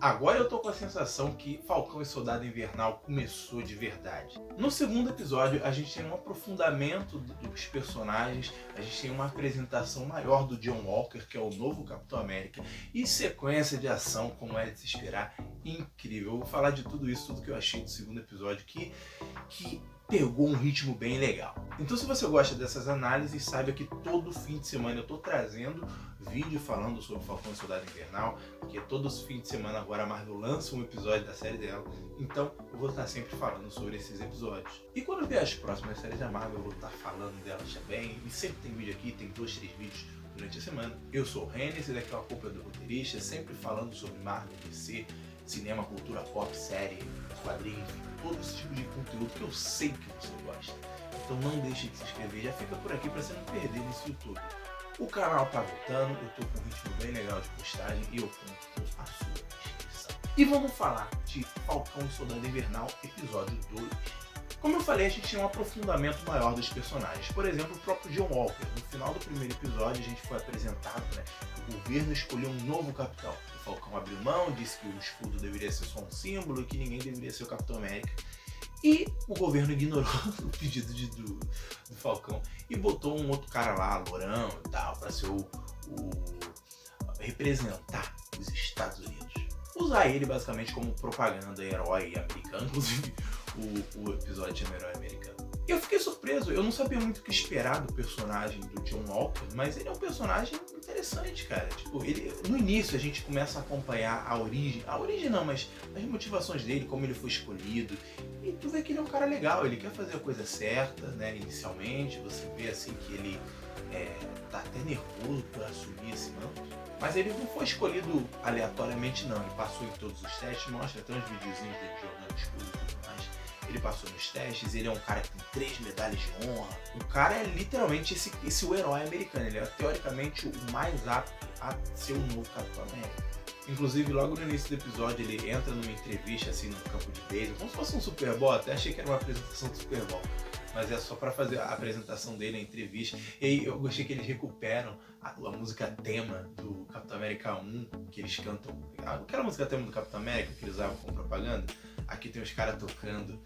Agora eu tô com a sensação que Falcão e Soldado Invernal começou de verdade. No segundo episódio, a gente tem um aprofundamento dos personagens, a gente tem uma apresentação maior do John Walker, que é o novo Capitão América, e sequência de ação, como é de se esperar, incrível. Eu vou falar de tudo isso, tudo que eu achei do segundo episódio, que pegou um ritmo bem legal. Então, se você gosta dessas análises, saiba que todo fim de semana eu tô trazendo vídeo falando sobre Falcão e Soldado Invernal, porque todos os fins de semana agora a Marvel lança um episódio da série dela, então eu vou estar sempre falando sobre esses episódios. E quando vier as próximas séries da Marvel, eu vou estar falando delas também, e sempre tem vídeo aqui, tem 2, 3 vídeos durante a semana. Eu sou o Renner, esse daqui é uma Culpa do Roteirista, sempre falando sobre Marvel, DC, cinema, cultura pop, série, quadrinhos, todo esse tipo de conteúdo que eu sei que você gosta. Então não deixe de se inscrever, já fica por aqui para você não perder nesse YouTube. O canal tá voltando, eu tô com um ritmo bem legal de postagem e eu conto com a sua inscrição. E vamos falar de Falcão e Soldado Invernal, episódio 2. Como eu falei, a gente tem um aprofundamento maior dos personagens. Por exemplo, o próprio John Walker. No final do primeiro episódio, a gente foi apresentado, que o governo escolheu um novo capitão. O Falcão abriu mão, disse que o escudo deveria ser só um símbolo e que ninguém deveria ser o Capitão América. E o governo ignorou o pedido do Falcão e botou um outro cara lá, lourão e tal, para ser representar os Estados Unidos. Usar ele basicamente como propaganda, herói americano, inclusive o episódio tinha um herói americano. E eu fiquei surpreso, eu não sabia muito o que esperar do personagem do John Walker, mas ele é um personagem interessante, cara. Tipo, ele, no início a gente começa a acompanhar a origem não, mas as motivações dele, como ele foi escolhido, e tu vê que ele é um cara legal, ele quer fazer a coisa certa, né, inicialmente, você vê assim que ele tá até nervoso por assumir esse manto, mas ele não foi escolhido aleatoriamente não, ele passou em todos os testes, mostra até uns videozinhos dele jogando escuro e tudo mais. Ele passou nos testes, ele é um cara que tem 3 medalhas de honra. O cara é literalmente esse o herói americano, ele é teoricamente o mais apto a ser o novo Capitão América. Inclusive, logo no início do episódio, ele entra numa entrevista assim no campo de beisebol, como se fosse um Super Bowl, até achei que era uma apresentação do Super Bowl. Mas é só pra fazer a apresentação dele, a entrevista. E aí eu gostei que eles recuperam a música tema do Capitão América 1, que eles cantam. Aquela música tema do Capitão América que eles usavam como propaganda. Aqui tem os caras tocando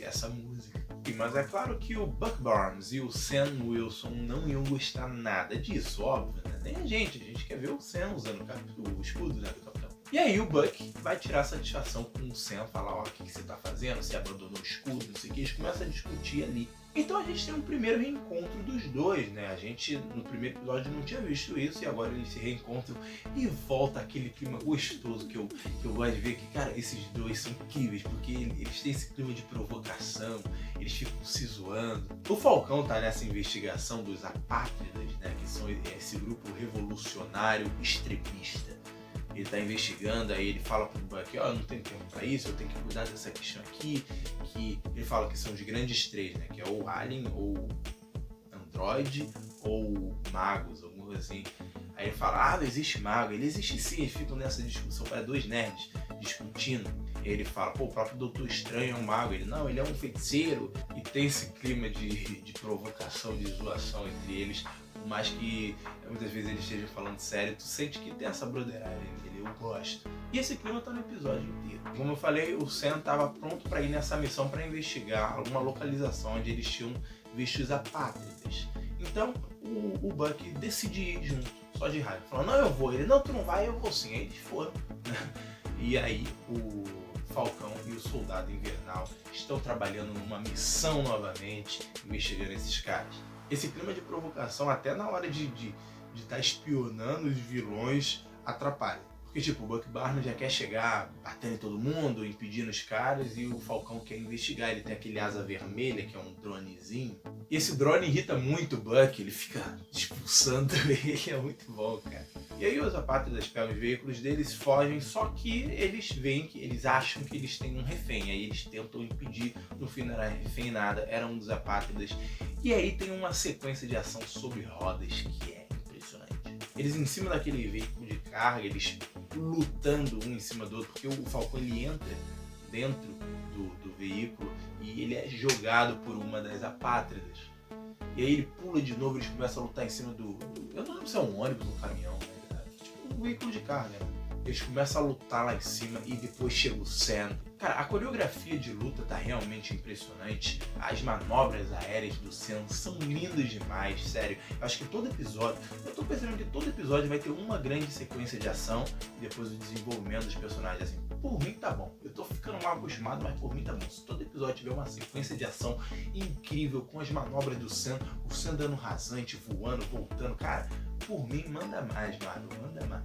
essa música. Mas é claro que o Buck Barnes e o Sam Wilson não iam gostar nada disso, óbvio, né? Nem a gente quer ver o Sam usando o escudo, né, do Capitão. E aí o Buck vai tirar satisfação com o Sam, falar, ó, o que você tá fazendo, você abandonou o escudo, não sei o que, eles começam a discutir ali. Então a gente tem um primeiro reencontro dos dois, né? A gente no primeiro episódio não tinha visto isso e agora eles se reencontram e volta aquele clima gostoso que eu gosto de ver que, cara, esses dois são incríveis porque eles têm esse clima de provocação, eles ficam se zoando. O Falcão tá nessa investigação dos apátridas, né? Que são esse grupo revolucionário extremista. Ele tá investigando, aí ele fala pro Buck, ó, eu não tenho tempo pra isso, eu tenho que cuidar dessa questão aqui, que ele fala que são os grandes três, né, que é ou Alien, ou Android, ou Magos, alguma coisa assim. Aí ele fala, não existe mago, ele existe sim, eles ficam nessa discussão, para 2 nerds discutindo. E aí ele fala, pô, o próprio Doutor Estranho é um mago, ele não, ele é um feiticeiro, e tem esse clima de provocação, de zoação entre eles. Por mais que muitas vezes eles estejam falando sério, tu sente que tem essa broderagem dele, eu gosto. E esse clima tá no episódio inteiro. Como eu falei, o Sam estava pronto para ir nessa missão para investigar alguma localização onde eles tinham visto os apátridas. Então o Buck decide ir junto, só de raiva. Falou, não, eu vou. Ele, não, tu não vai, eu vou sim. Aí eles foram. E aí o Falcão e o Soldado Invernal estão trabalhando numa missão novamente, investigando esses caras. Esse clima de provocação, até na hora de estar espionando os vilões, atrapalha. Porque, tipo, o Buck Barnes já quer chegar batendo em todo mundo, impedindo os caras, e o Falcão quer investigar. Ele tem aquele asa vermelha, que é um dronezinho. E esse drone irrita muito o Buck, ele fica expulsando ele, é muito bom, cara. E aí os apátridas pegam os veículos deles, fogem, só que eles veem que eles acham que eles têm um refém. Aí eles tentam impedir, no fim não era refém nada, era um dos apátridas. E aí tem uma sequência de ação sobre rodas que é impressionante. Eles em cima daquele veículo de carga, eles lutando um em cima do outro, porque o Falcão ele entra dentro do veículo e ele é jogado por uma das apátridas. E aí ele pula de novo, eles começam a lutar em cima eu não lembro se é um ônibus ou um caminhão, né? Tipo um veículo de carga, né? eles começam a lutar lá em cima e depois chega o Sam. Cara, a coreografia de luta tá realmente impressionante. As manobras aéreas do Sam são lindas demais, sério. Eu acho que todo episódio, eu tô percebendo que todo episódio vai ter uma grande sequência de ação e depois o desenvolvimento dos personagens. Assim, por mim tá bom. Eu tô ficando mal acostumado, mas por mim tá bom. Se todo episódio tiver uma sequência de ação incrível com as manobras do Sam, o Sam dando rasante, voando, voltando, cara, por mim manda mais, mano, manda mais.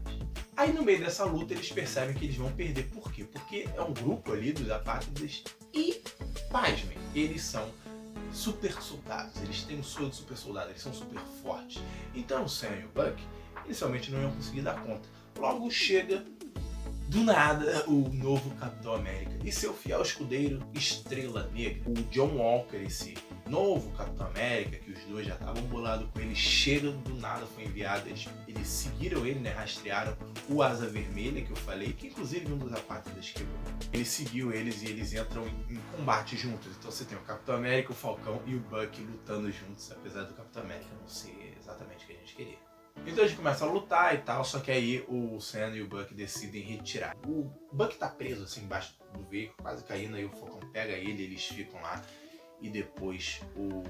Aí no meio dessa luta eles percebem que eles vão perder. Por quê? Porque é um grupo ali dos apátridas e, pasmem, eles são super soldados. Eles têm um soro de super soldado, eles são super fortes. Então o Sam e o Buck inicialmente não iam conseguir dar conta. Logo chega do nada o novo Capitão América e seu fiel escudeiro Estrela Negra. O John Walker, esse novo Capitão América, que os dois já estavam bolados com ele, chega do nada, foi enviado. Eles seguiram ele, né? Rastrearam o Asa Vermelha, que eu falei, que inclusive um dos apátridas quebrou. Ele seguiu eles e eles entram em combate juntos. Então você tem o Capitão América, o Falcão e o Buck lutando juntos, apesar do Capitão América não ser exatamente o que a gente queria. Então a gente começa a lutar e tal, só que aí o Sam e o Buck decidem retirar. O Buck tá preso assim embaixo do veículo, quase caindo, aí o Falcão pega ele, eles ficam lá. E depois o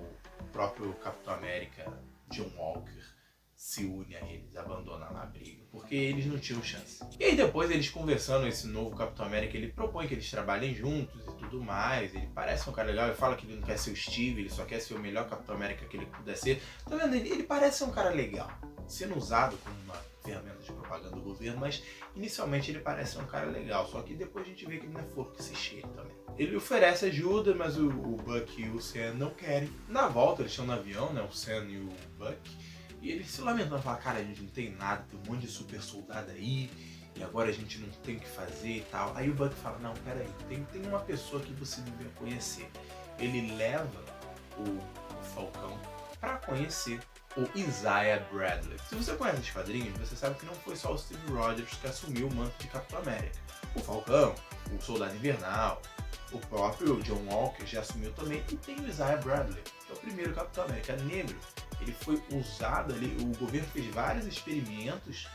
próprio Capitão América, John Walker, se une a eles, abandona lá a briga, porque eles não tinham chance. E aí depois eles conversando, esse novo Capitão América, ele propõe que eles trabalhem juntos e tudo mais. Ele parece um cara legal, ele fala que ele não quer ser o Steve, ele só quer ser o melhor Capitão América que ele puder ser. Tá vendo? Ele parece um cara legal, sendo usado como uma ferramenta de propaganda do governo, mas inicialmente ele parece um cara legal, só que depois a gente vê que ele não é fogo que se cheira também. Ele oferece ajuda, mas o Buck e o Sam não querem. Na volta eles estão no avião, né, o Sam e o Buck, e eles se lamentando, falam, cara, a gente não tem nada, tem um monte de super soldado aí, e agora a gente não tem o que fazer e tal. Aí o Buck fala, não, peraí, tem uma pessoa que você devia conhecer. Ele leva o Falcão para conhecer o Isaiah Bradley. Se você conhece os quadrinhos, você sabe que não foi só o Steve Rogers que assumiu o manto de Capitão América. O Falcão, o Soldado Invernal, o próprio John Walker já assumiu também, e tem o Isaiah Bradley, que é o primeiro Capitão América negro. Ele foi usado ali, o governo fez vários experimentos,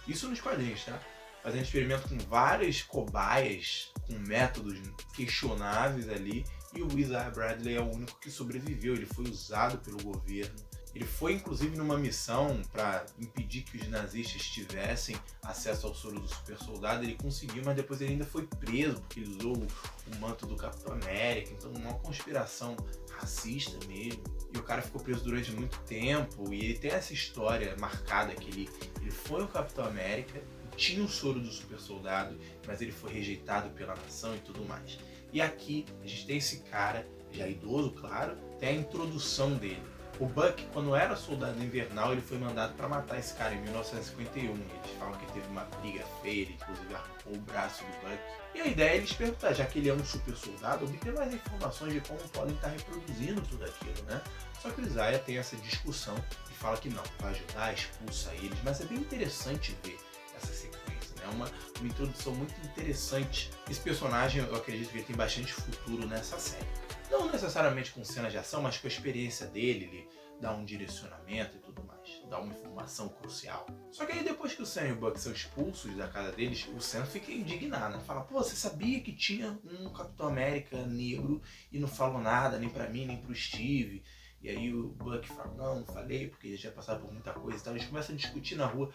isso nos quadrinhos, tá? Fazendo experimento com várias cobaias, com métodos questionáveis ali, e o Isaiah Bradley é o único que sobreviveu. Ele foi usado pelo governo. Ele foi inclusive numa missão para impedir que os nazistas tivessem acesso ao soro do super soldado. Ele conseguiu, mas depois ele ainda foi preso porque ele usou o manto do Capitão América. Então uma conspiração racista mesmo. E o cara ficou preso durante muito tempo, e ele tem essa história marcada que ele foi o Capitão América, tinha o soro do super soldado, mas ele foi rejeitado pela nação e tudo mais. E aqui a gente tem esse cara, já idoso, claro, tem a introdução dele. O Buck, quando era soldado invernal, ele foi mandado para matar esse cara em 1951. Eles falam que teve uma briga feia, ele inclusive arrancou o braço do Buck. E a ideia é eles perguntar, já que ele é um super soldado, obter mais informações de como podem estar reproduzindo tudo aquilo, né? Só que o Isaiah tem essa discussão e fala que não, vai ajudar, expulsa eles. Mas é bem interessante ver essa sequência, né? Uma introdução muito interessante. Esse personagem, eu acredito que ele tem bastante futuro nessa série. Não necessariamente com cenas de ação, mas com a experiência dele, ele dá um direcionamento e tudo mais, dá uma informação crucial. Só que aí depois que o Sam e o Buck são expulsos da casa deles, o Sam fica indignado, né? Fala, pô, você sabia que tinha um Capitão América negro e não falou nada, nem pra mim, nem pro Steve? E aí o Buck fala, não falei, porque ele já passado por muita coisa e tal. Eles começam a discutir na rua.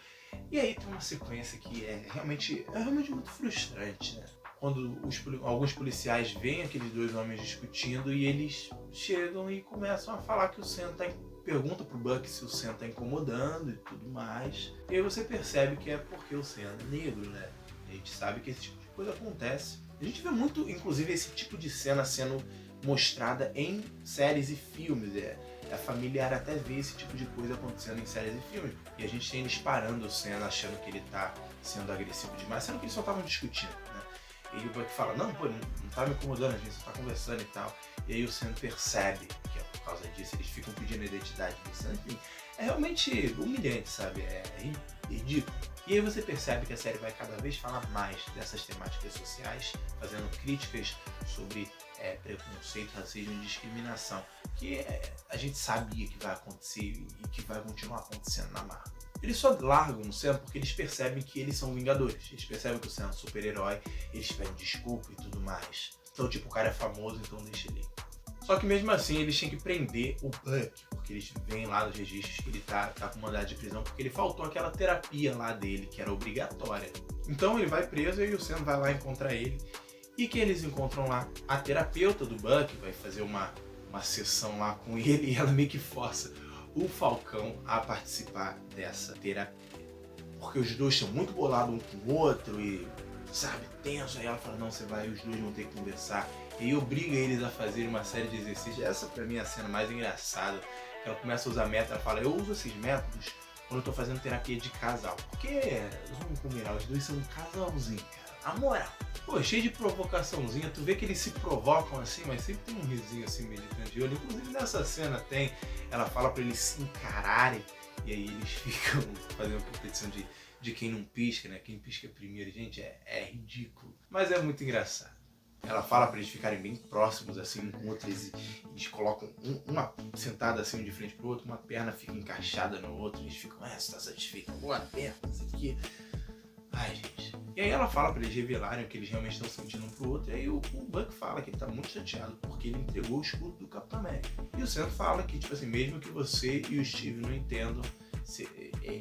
E aí tem uma sequência que é realmente muito frustrante, né? Quando alguns policiais veem aqueles dois homens discutindo e eles chegam e começam a falar que o Sam pergunta pro Buck se o Sam tá incomodando e tudo mais. E aí você percebe que é porque o Sam é negro, né? A gente sabe que esse tipo de coisa acontece. A gente vê muito, inclusive, esse tipo de cena sendo mostrada em séries e filmes. É familiar até ver esse tipo de coisa acontecendo em séries e filmes. E a gente tem eles parando o Sam, achando que ele tá sendo agressivo demais, sendo que eles só estavam discutindo, né? E o Buck fala, não, pô, não tá me incomodando, a gente só tá conversando e tal. E aí o Sam percebe que é por causa disso, eles ficam pedindo a identidade do Sam. Enfim, é realmente humilhante, sabe? É ridículo. E aí você percebe que a série vai cada vez falar mais dessas temáticas sociais, fazendo críticas sobre preconceito, racismo e discriminação, que a gente sabia que vai acontecer e que vai continuar acontecendo na Marvel. Eles só largam o Sam porque eles percebem que eles são vingadores. Eles percebem que o Sam é um super-herói, eles pedem desculpa e tudo mais. Então, tipo, o cara é famoso, então deixa ele. Só que mesmo assim, eles têm que prender o Buck, porque eles veem lá nos registros que ele tá com mandado de prisão, porque ele faltou aquela terapia lá dele, que era obrigatória. Então ele vai preso e o Sam vai lá encontrar ele. E que eles encontram lá a terapeuta do Buck, vai fazer uma sessão lá com ele e ela meio que força o Falcão a participar dessa terapia. Porque os dois estão muito bolados um com o outro e, sabe, tenso. Aí ela fala, não, você vai, os dois vão ter que conversar. E aí obriga eles a fazer uma série de exercícios. Essa pra mim é a cena mais engraçada. Ela começa a usar métodos, ela fala, eu uso esses métodos quando eu tô fazendo terapia de casal. Porque, vamos combinar, os dois são um casalzinho, cara. A moral. Pô, cheio de provocaçãozinha, tu vê que eles se provocam assim, mas sempre tem um risinho assim meio de canto de olho. Inclusive nessa cena tem, ela fala pra eles se encararem, e aí eles ficam fazendo uma competição de quem não pisca, né? Quem pisca primeiro, gente, é ridículo. Mas é muito engraçado. Ela fala pra eles ficarem bem próximos assim um com o outro, eles colocam uma sentada assim um de frente pro outro, uma perna fica encaixada no outro, eles ficam, você tá satisfeito? Boa perna, isso aqui. Ai, gente. E aí ela fala pra eles revelarem o que eles realmente estão sentindo um pro outro. E aí o Buck fala que ele tá muito chateado porque ele entregou o escudo do Capitão América. E o Sam fala que, tipo assim, mesmo que você e o Steve não entendam,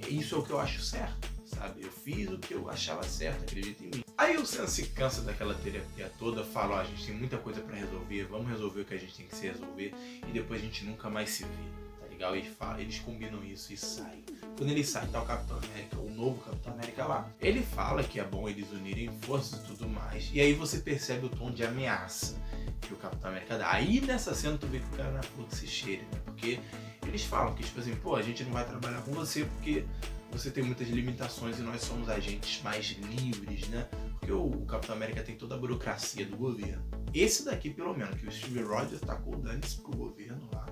isso é o que eu acho certo, sabe? Eu fiz o que eu achava certo, acredita em mim. Aí o Sam se cansa daquela terapia toda, fala, a gente tem muita coisa pra resolver, vamos resolver o que a gente tem que se resolver e depois a gente nunca mais se vê, tá legal? Eles combinam isso e saem. Quando ele sai, tá o Capitão América, o novo Capitão América lá. Ele fala que é bom eles unirem forças e tudo mais. E aí você percebe o tom de ameaça que o Capitão América dá. Aí nessa cena tu vê que o cara na flor que se cheira, né? Porque eles falam que, tipo assim, pô, a gente não vai trabalhar com você porque você tem muitas limitações e nós somos agentes mais livres, né? Porque o Capitão América tem toda a burocracia do governo. Esse daqui, pelo menos, que o Steve Rogers tacou o dane-se pro governo lá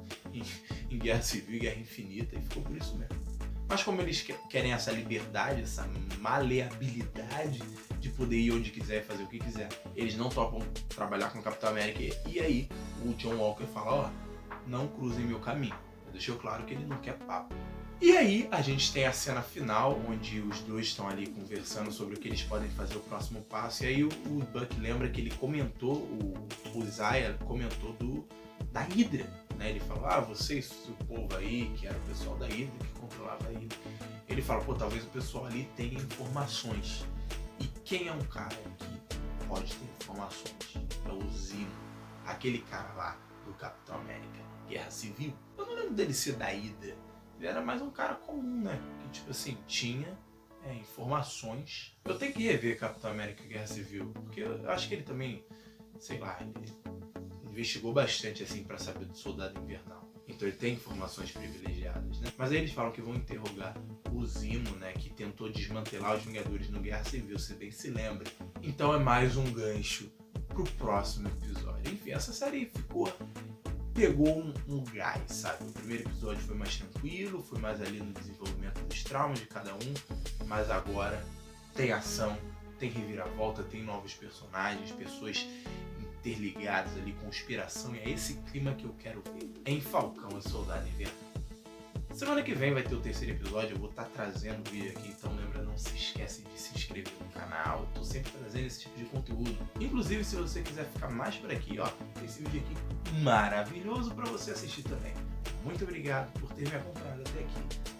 em Guerra Civil e Guerra Infinita e ficou por isso mesmo. Mas como eles querem essa liberdade, essa maleabilidade de poder ir onde quiser e fazer o que quiser, eles não topam trabalhar com o Capitão América. E aí o John Walker fala, não cruzem meu caminho. Deixou claro que ele não quer papo. E aí a gente tem a cena final, onde os dois estão ali conversando sobre o que eles podem fazer o próximo passo. E aí o Buck lembra que ele comentou, o Isaiah comentou da Hydra. Né? Ele fala, vocês, o povo aí, que era o pessoal da Hydra, que controlava a Hydra. Ele fala, talvez o pessoal ali tenha informações. E quem é um cara que pode ter informações? É o Zemo, aquele cara lá do Capitão América, Guerra Civil. Eu não lembro dele ser da Hydra. Ele era mais um cara comum, né? Que tipo assim, tinha informações. Eu tenho que rever Capitão América Guerra Civil, porque eu acho que ele também, sei lá, ele investigou bastante assim para saber do Soldado Invernal. Então ele tem informações privilegiadas, né? Mas aí eles falam que vão interrogar o Zemo, né? Que tentou desmantelar os Vingadores no Guerra Civil, se bem se lembra. Então é mais um gancho pro próximo episódio. Enfim, essa série pegou um gás, sabe? O primeiro episódio foi mais tranquilo, foi mais ali no desenvolvimento dos traumas de cada um, mas agora tem ação, tem reviravolta, tem novos personagens, pessoas interligadas ali, conspiração, e é esse clima que eu quero ver em Falcão e Soldado Invernal. Semana que vem vai ter o terceiro episódio, eu vou estar trazendo vídeo aqui, então lembra, não se esquece de se inscrever no canal, eu tô sempre trazendo esse tipo de conteúdo. Inclusive, se você quiser ficar mais por aqui, tem esse vídeo aqui maravilhoso para você assistir também. Muito obrigado por ter me acompanhado até aqui.